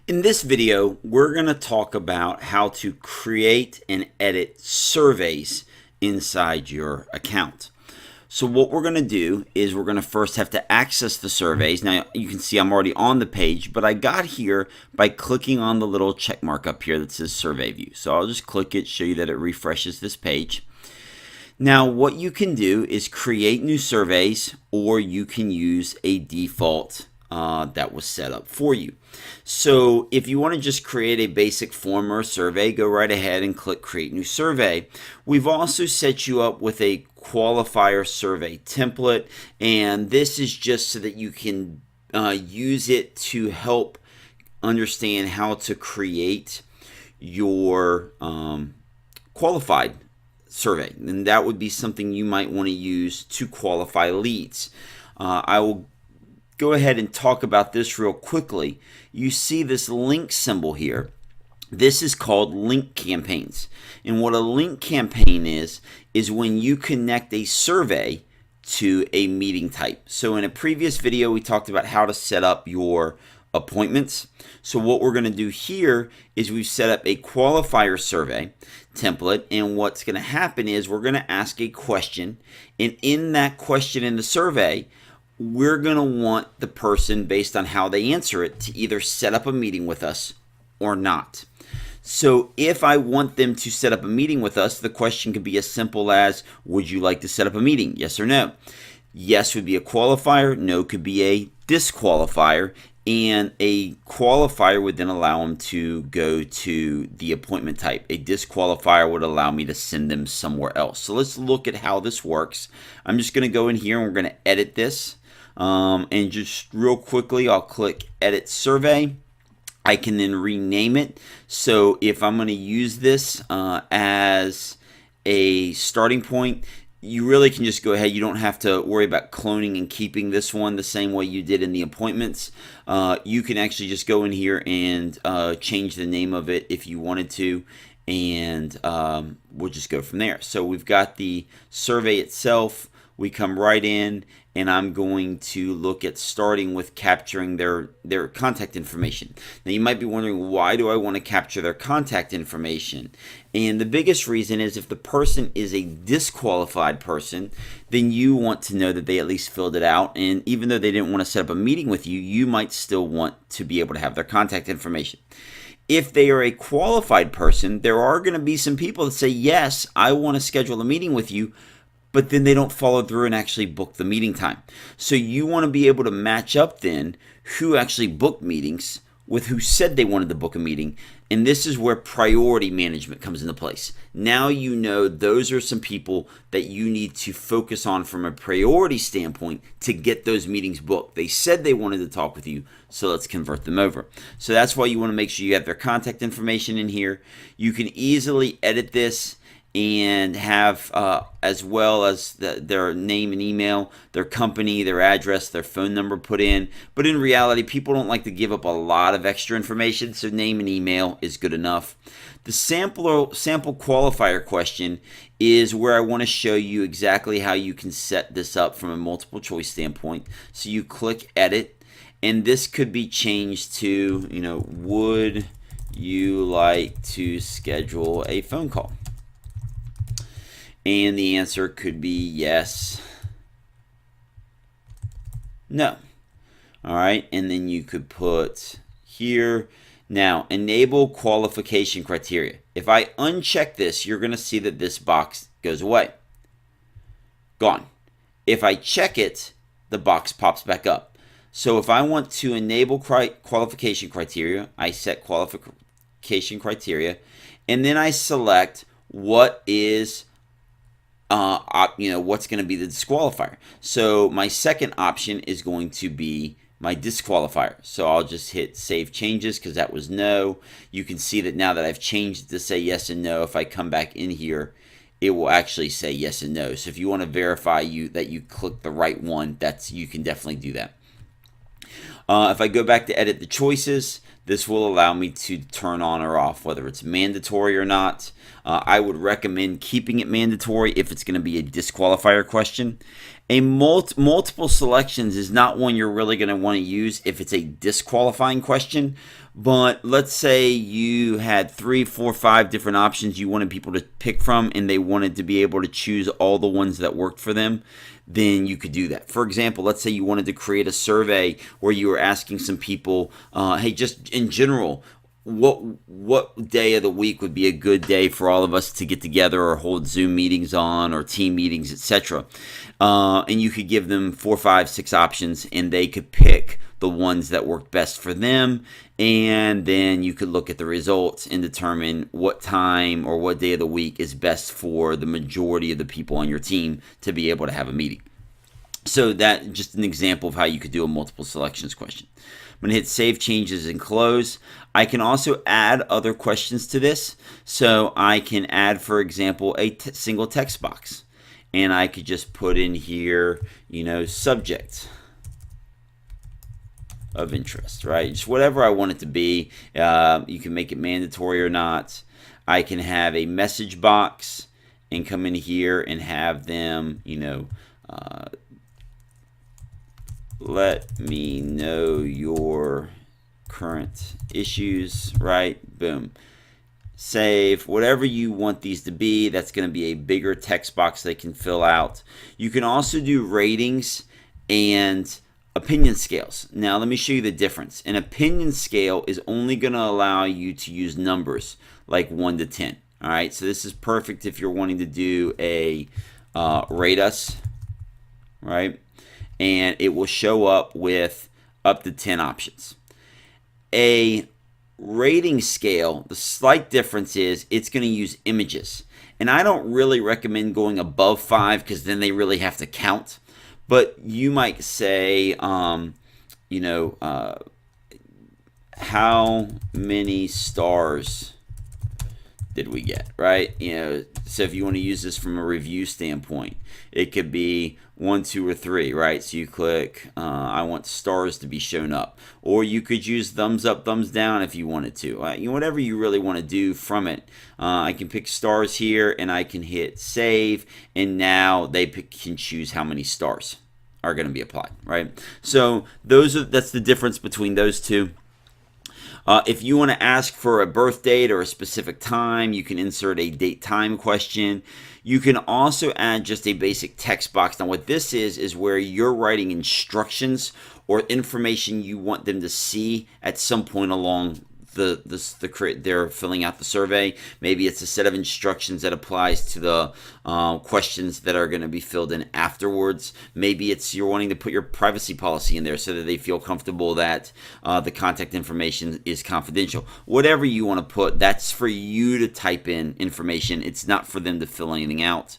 In this video, we're going to talk about how to create and edit surveys inside your account. So what we're going to do is we're going to first have to access the surveys. Now you can see I'm already on the page, but I got here by clicking on the little check mark up here that says Survey View. So I'll just click it, show you that it refreshes this page. Now what you can do is create new surveys, or you can use a default that was set up for you. So if you want to just create a basic form or survey, go right ahead and click Create New Survey. We've also set you up with a qualifier survey template, and this is just so that you can use it to help understand how to create your qualified survey, and that would be something you might want to use to qualify leads. I will go ahead and talk about this real quickly. You see this link symbol here. This is called link campaigns. And what a link campaign is when you connect a survey to a meeting type. So in a previous video, we talked about how to set up your appointments. So what we're going to do here is we've set up a qualifier survey template, and what's going to happen is we're going to ask a question, and in that question in the survey, we're going to want the person, based on how they answer it, to either set up a meeting with us or not. So if I want them to set up a meeting with us, the question could be as simple as, would you like to set up a meeting? Yes or no. Yes would be a qualifier, no could be a disqualifier, and a qualifier would then allow them to go to the appointment type. A disqualifier would allow me to send them somewhere else. So let's look at how this works. I'm just going to go in here and we're going to edit this. And just real quickly, I'll click Edit Survey. I can then rename it. So if I'm going to use this as a starting point, you really can just go ahead. You don't have to worry about cloning and keeping this one the same way you did in the appointments. You can actually just go in here and change the name of it if you wanted to, and we'll just go from there. So we've got the survey itself. We come right in, and I'm going to look at starting with capturing their contact information. Now you might be wondering, why do I want to capture their contact information? And the biggest reason is if the person is a disqualified person, then you want to know that they at least filled it out, and even though they didn't want to set up a meeting with you, you might still want to be able to have their contact information. If they are a qualified person, there are going to be some people that say, yes, I want to schedule a meeting with you, but then they don't follow through and actually book the meeting time. So you want to be able to match up then who actually booked meetings with who said they wanted to book a meeting. And this is where priority management comes into place. Now you know those are some people that you need to focus on from a priority standpoint to get those meetings booked. They said they wanted to talk with you, so let's convert them over. So that's why you want to make sure you have their contact information in here. You can easily edit this and have as well as their name and email, their company, their address, their phone number put in. But in reality, people don't like to give up a lot of extra information, so name and email is good enough. The sample qualifier question is where I want to show you exactly how you can set this up from a multiple choice standpoint. So you click Edit, and this could be changed to, would you like to schedule a phone call? And the answer could be yes, no. All right, and then you could put here, now enable qualification criteria. If I uncheck this, you're going to see that this box goes away. Gone. If I check it, the box pops back up. So if I want to enable qualification criteria, I set qualification criteria, and then I select what is what's going to be the disqualifier. So my second option is going to be my disqualifier. So I'll just hit Save Changes because that was no. You can see that now that I've changed it to say yes and no, if I come back in here, it will actually say yes and no. So if you want to verify that you clicked the right one, you can definitely do that. If I go back to edit the choices, this will allow me to turn on or off whether it's mandatory or not. I would recommend keeping it mandatory if it's going to be a disqualifier question. Multiple selections is not one you're really going to want to use if it's a disqualifying question. But let's say you had 3, 4, 5 different options you wanted people to pick from, and they wanted to be able to choose all the ones that worked for them. Then you could do that. For example, let's say you wanted to create a survey where you were asking some people, hey, just in general, what day of the week would be a good day for all of us to get together or hold Zoom meetings on, or team meetings, etc. And you could give them 4, 5, 6 options, and they could pick the ones that worked best for them. And then you could look at the results and determine what time or what day of the week is best for the majority of the people on your team to be able to have a meeting. So that just an example of how you could do a multiple selections question. I'm going to hit Save Changes and Close. I can also add other questions to this. So I can add, for example, a single text box. And I could just put in here, subject of interest, right? Just whatever I want it to be. You can make it mandatory or not. I can have a message box and come in here and have them, let me know your current issues, right? Boom. Save. Whatever you want these to be, that's going to be a bigger text box they can fill out. You can also do ratings and opinion scales. Now let me show you the difference. An opinion scale is only going to allow you to use numbers like 1 to 10. All right, so this is perfect if you're wanting to do a rate us, right? And it will show up with up to 10 options. A rating scale, the slight difference is it's going to use images. And I don't really recommend going above 5 because then they really have to count. But you might say, how many stars did we get, right? So if you want to use this from a review standpoint, it could be 1, 2, or 3, right? So you click, I want stars to be shown up. Or you could use thumbs up, thumbs down if you wanted to. Whatever you really want to do from it. I can pick stars here, and I can hit save, and now they can choose how many stars are going to be applied, right? So that's the difference between those two. If you want to ask for a birth date or a specific time, you can insert a date time question. You can also add just a basic text box. Now what this is where you're writing instructions or information you want them to see at some point along they're filling out the survey. Maybe it's a set of instructions that applies to the questions that are going to be filled in afterwards. Maybe it's you're wanting to put your privacy policy in there so that they feel comfortable that the contact information is confidential. Whatever you want to put, that's for you to type in information. It's not for them to fill anything out.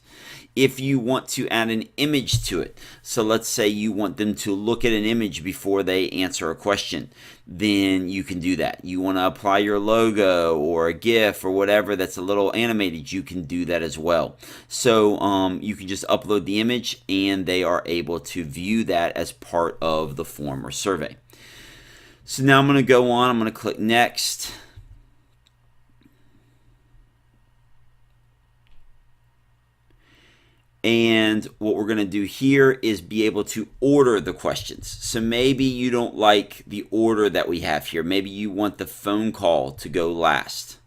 If you want to add an image to it, so let's say you want them to look at an image before they answer a question, then you can do that. You want to apply your logo or a GIF or whatever that's a little animated, you can do that as well. So you can just upload the image and they are able to view that as part of the form or survey. So now I'm going to go on, I'm going to click next. And what we're going to do here is be able to order the questions. So maybe you don't like the order that we have here. Maybe you want the phone call to go last,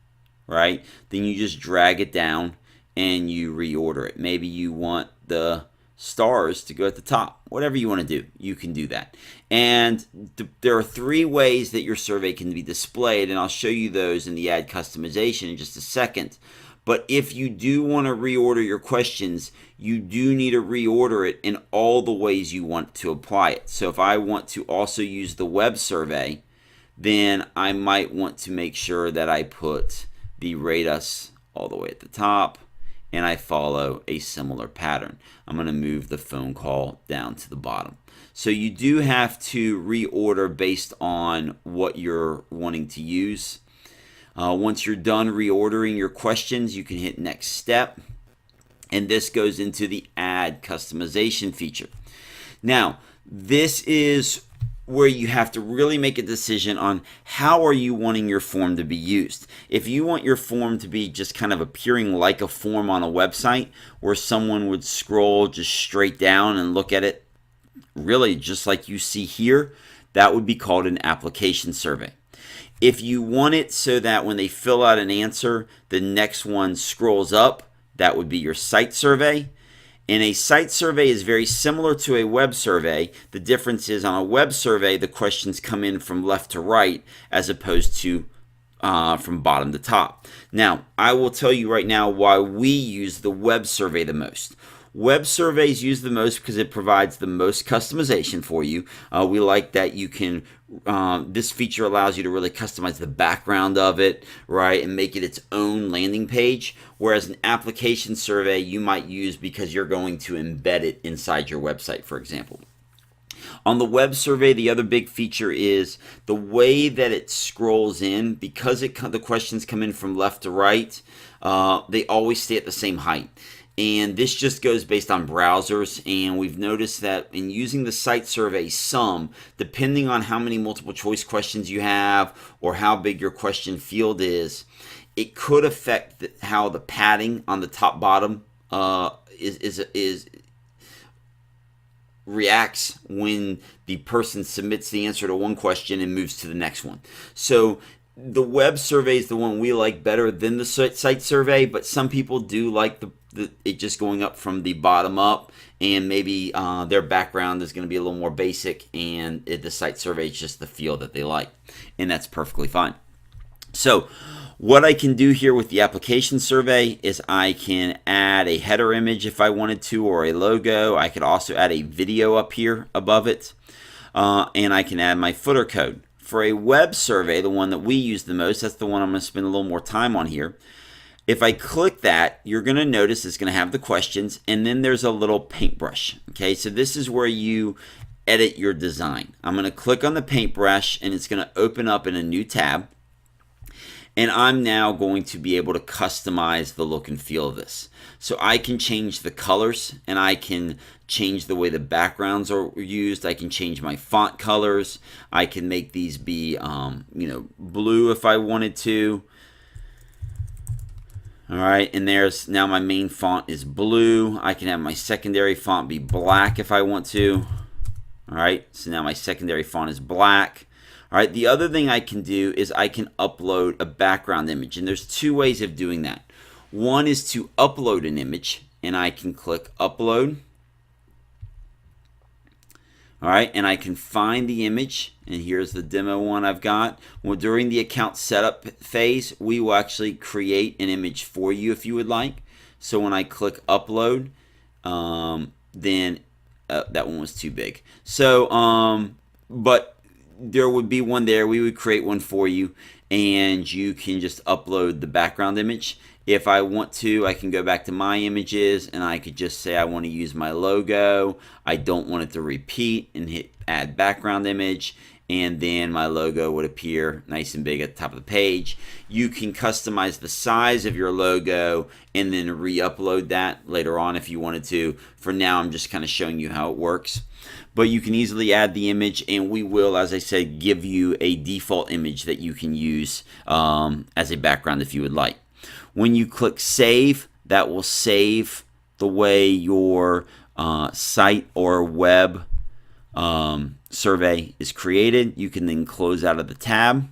right? Then you just drag it down and you reorder it. Maybe you want the stars to go at the top. Whatever you want to do, you can do that. And there are 3 ways that your survey can be displayed, and I'll show you those in the add customization in just a second. But if you do want to reorder your questions, you do need to reorder it in all the ways you want to apply it. So if I want to also use the web survey, then I might want to make sure that I put the rate us all the way at the top, and I follow a similar pattern. I'm going to move the phone call down to the bottom. So you do have to reorder based on what you're wanting to use. Once you're done reordering your questions, you can hit next step, and this goes into the add customization feature. Now, this is where you have to really make a decision on how are you wanting your form to be used. If you want your form to be just kind of appearing like a form on a website where someone would scroll just straight down and look at it really just like you see here, that would be called an application survey. If you want it so that when they fill out an answer, the next one scrolls up, that would be your site survey. And a site survey is very similar to a web survey. The difference is on a web survey, the questions come in from left to right as opposed to from bottom to top. Now, I will tell you right now why we use the web survey the most. Web surveys use the most because it provides the most customization for you. We like that you can, this feature allows you to really customize the background of it, right, and make it its own landing page, whereas an application survey you might use because you're going to embed it inside your website, for example. On the web survey, the other big feature is the way that it scrolls in. Because the questions come in from left to right, they always stay at the same height. And this just goes based on browsers, and we've noticed that in using the site survey depending on how many multiple choice questions you have or how big your question field is, it could affect how the padding on the top bottom reacts when the person submits the answer to one question and moves to the next one. So the web survey is the one we like better than the site survey, but some people do like it just going up from the bottom up, and maybe their background is going to be a little more basic, and the site survey is just the feel that they like, and that's perfectly fine. So what I can do here with the application survey is I can add a header image if I wanted to, or a logo. I could also add a video up here above it, and I can add my footer code. For a web survey, the one that we use the most, that's the one I'm going to spend a little more time on here. If I click that, you're going to notice it's going to have the questions, and then there's a little paintbrush. Okay, so this is where you edit your design. I'm going to click on the paintbrush, and it's going to open up in a new tab. And I'm now going to be able to customize the look and feel of this. So I can change the colors, and I can change the way the backgrounds are used. I can change my font colors. I can make these be, blue if I wanted to. All right, and there's now my main font is blue. I can have my secondary font be black if I want to. All right, so now my secondary font is black. All right, the other thing I can do is I can upload a background image, and there's two ways of doing that. One is to upload an image, and I can click upload. All right, and I can find the image, and here's the demo one I've got. Well, during the account setup phase, we will actually create an image for you if you would like. So when I click upload, then that one was too big. So, but there would be one there. We would create one for you, and you can just upload the background image. If I want to, I can go back to my images, and I could just say I want to use my logo. I don't want it to repeat, and hit add background image, and then my logo would appear nice and big at the top of the page. You can customize the size of your logo and then re-upload that later on if you wanted to. For now, I'm just kind of showing you how it works. But you can easily add the image, and we will, as I said, give you a default image that you can use as a background if you would like. When you click save, that will save the way your site or web survey is created. You can then close out of the tab,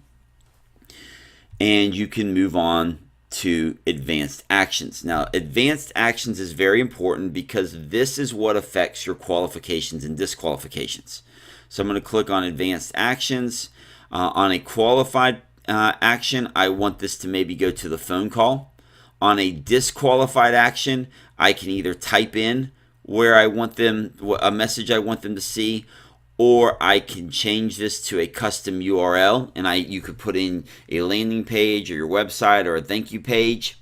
and you can move on to advanced actions. Now, advanced actions is very important because this is what affects your qualifications and disqualifications. So I'm going to click on advanced actions. On a qualified action, I want this to maybe go to the phone call. On a disqualified action, I can either type in where I want them, a message I want them to see, or I can change this to a custom URL, and you could put in a landing page or your website or a thank you page.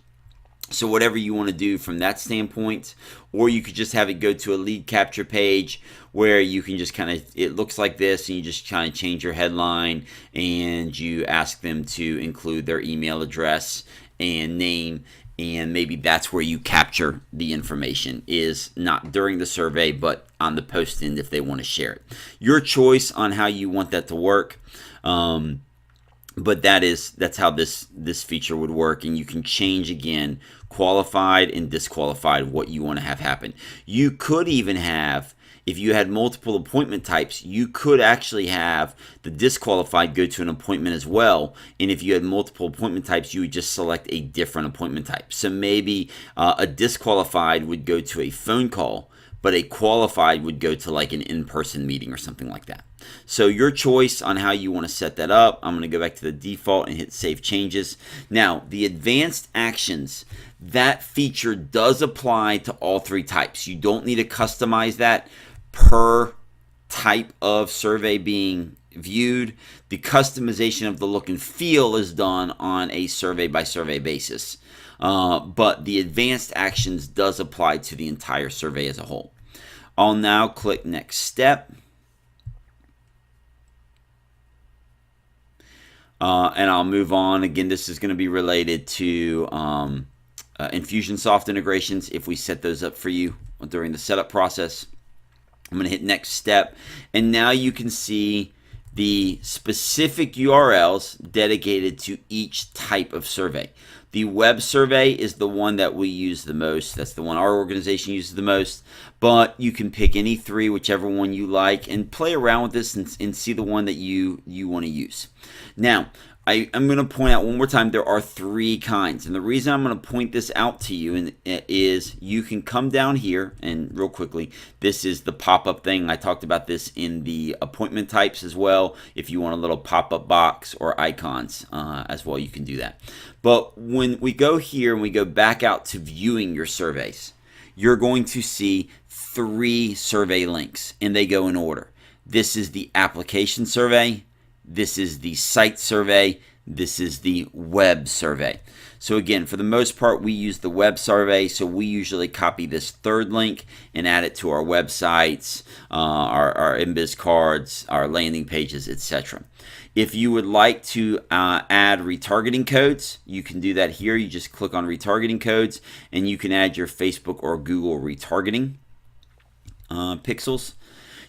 So whatever you want to do from that standpoint, or you could just have it go to a lead capture page where you can just kind of, it looks like this, and you just kind of change your headline and you ask them to include their email address and name, and maybe that's where you capture the information, is not during the survey but on the post end if they want to share it. Your choice on how you want that to work, but that's how this feature would work. And you can change again qualified and disqualified what you want to have happen. You could even have, if you had multiple appointment types, you could actually have the disqualified go to an appointment as well. And if you had multiple appointment types, you would just select a different appointment type. So maybe a disqualified would go to a phone call, but a qualified would go to like an in-person meeting or something like that. So your choice on how you want to set that up. I'm going to go back to the default and hit Save Changes. Now, the advanced actions, that feature does apply to all three types. You don't need to customize that per type of survey being viewed. The customization of the look and feel is done on a survey by survey basis. But the advanced actions does apply to the entire survey as a whole. I'll now click Next Step. And I'll move on. Again, this is going to be related to Infusionsoft integrations if we set those up for you during the setup process. I'm going to hit Next Step, and now you can see the specific URLs dedicated to each type of survey. The web survey is the one that we use the most. That's the one our organization uses the most. But you can pick any three, whichever one you like, and play around with this and see the one that you want to use. Now, I'm going to point out one more time, there are three kinds. And the reason I'm going to point this out to you is you can come down here, and real quickly, this is the pop-up thing. I talked about this in the appointment types as well. If you want a little pop-up box or icons as well, you can do that. But when we go here and we go back out to viewing your surveys, you're going to see three survey links, and they go in order. This is the application survey. This is the site survey. This is the web survey. So again, for the most part, we use the web survey. So we usually copy this third link and add it to our websites, our MBiz cards, our landing pages, etc. If you would like to add retargeting codes, you can do that here. You just click on retargeting codes, and you can add your Facebook or Google retargeting pixels.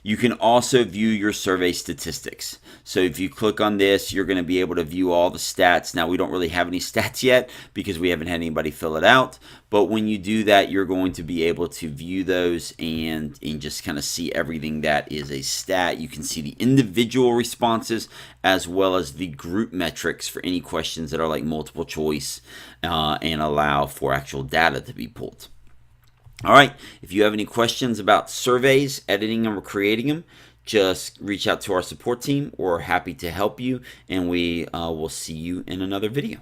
You can also view your survey statistics. So if you click on this, you're going to be able to view all the stats. Now, we don't really have any stats yet because we haven't had anybody fill it out. But when you do that, you're going to be able to view those and just kind of see everything that is a stat. You can see the individual responses as well as the group metrics for any questions that are like multiple choice and allow for actual data to be pulled. All right, if you have any questions about surveys, editing them or creating them, just reach out to our support team. We're happy to help you, and we will see you in another video.